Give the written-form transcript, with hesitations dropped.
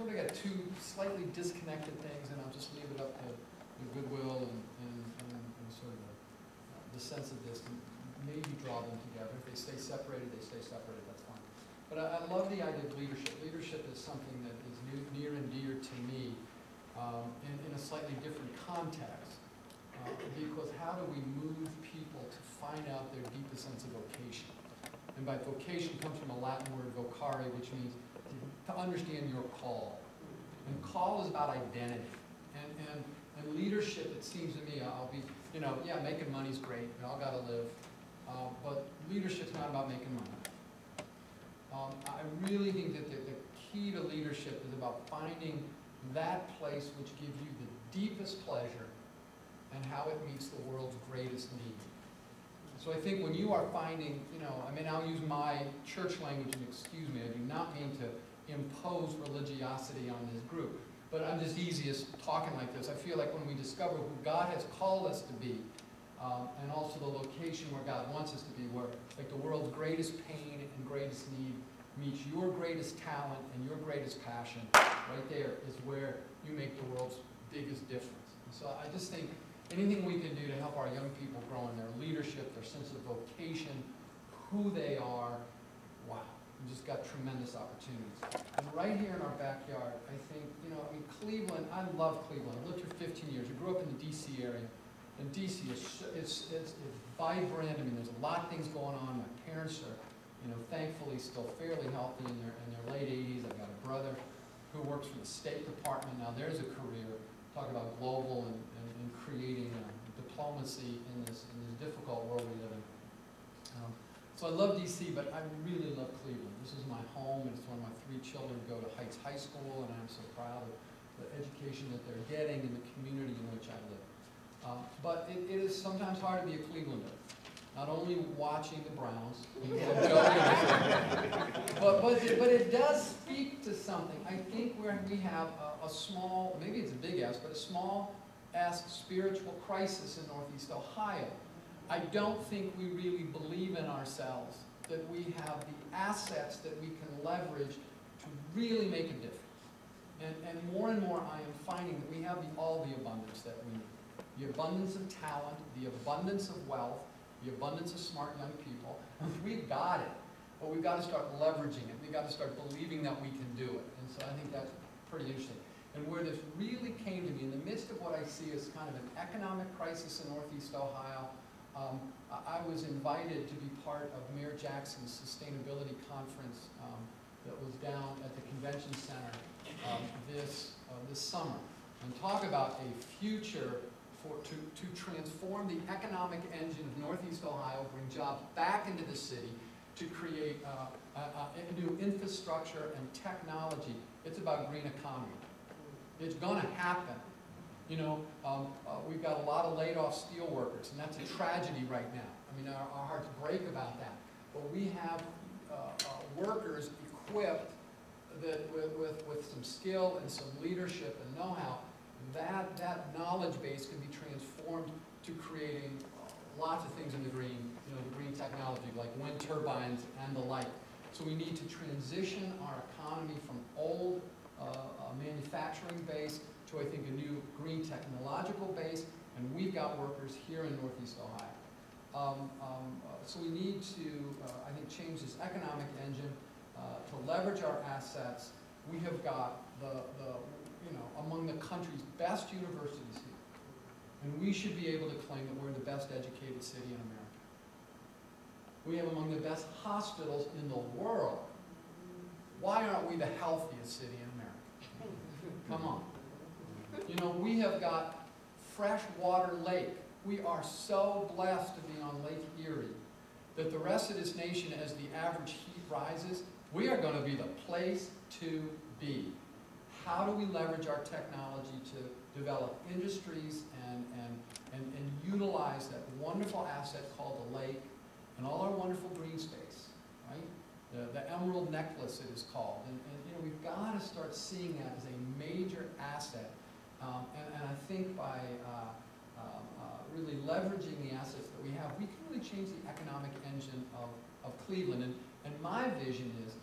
sort of got two slightly disconnected things, and I'll just leave it up to the goodwill and sort of the sense of this, and maybe draw them together. If they stay separated, they stay separated, that's fine. But I love the idea of leadership. Leadership is something that is near and dear to me in a slightly different context. Because how do we move people to find out their deepest sense of vocation? And by vocation comes from a Latin word, vocare, which means to understand your call. And call is about identity. And leadership, it seems to me, I'll be, yeah, making money's great, we all gotta live. But leadership's not about making money. I really think that the key to leadership is about finding that place which gives you the deepest pleasure and how it meets the world's greatest need. So I think when you are finding, I'll use my church language, and excuse me, I do not mean to impose religiosity on this group, but I'm just easiest talking like this. I feel like when we discover who God has called us to be, and also the location where God wants us to be, where like the world's greatest pain and greatest need meets your greatest talent and your greatest passion, right there is where you make the world's biggest difference. And so I just think anything we can do to help our young people grow in their leadership, their sense of vocation, who they are, wow, we just got tremendous opportunities. And right here in our backyard, I think, Cleveland, I love Cleveland. I lived here 15 years. I grew up in the D.C. area. And D.C. is vibrant. There's a lot of things going on. My parents are, thankfully still fairly healthy in their late 80s. I've got a brother who works for the State Department. Now there's a career. Talk about global and creating diplomacy in this difficult world we live in. So I love D.C., but I really love Cleveland. This is my home, and it's one of my 3 children go to Heights High School, and I'm so proud of the education that they're getting in the community in which I live. But it is sometimes hard to be a Clevelander. Not only watching the Browns, but it does speak to something. I think where we have a small, maybe it's a big S, but a small S spiritual crisis in Northeast Ohio. I don't think we really believe in ourselves, that we have the assets that we can leverage to really make a difference. And more I am finding that we have all the abundance that we need. The abundance of talent, the abundance of wealth, the abundance of smart young people. We've got it, but we've got to start leveraging it. We've got to start believing that we can do it. And so I think that's pretty interesting. And where this really came to me, in the midst of what I see as kind of an economic crisis in Northeast Ohio, I was invited to be part of Mayor Jackson's sustainability conference that was down at the convention center this summer. And talk about a future to transform the economic engine of Northeast Ohio, bring jobs back into the city, to create new infrastructure and technology. It's about green economy. It's going to happen. We've got a lot of laid off steel workers, and that's a tragedy right now. Our hearts break about that. But we have workers equipped that with some skill and some leadership and know-how. That knowledge base can be transformed to creating lots of things in the green technology, like wind turbines and the like. So we need to transition our economy from old manufacturing base to, I think, a new green technological base, and we've got workers here in Northeast Ohio. So we need to, I think, change this economic engine to leverage our assets. We have got among the country's best universities here, and we should be able to claim that we're the best educated city in America. We have among the best hospitals in the world. Why aren't we the healthiest city in America? Come on. We have got freshwater lake. We are so blessed to be on Lake Erie that the rest of this nation, as the average heat rises, we are going to be the place to be. How do we leverage our technology to develop industries and utilize that wonderful asset called the lake and all our wonderful green space, right? The emerald necklace, it is called. And we've got to start seeing that as a major asset. And I think by really leveraging the assets that we have, we can really change the economic engine of Cleveland. And my vision is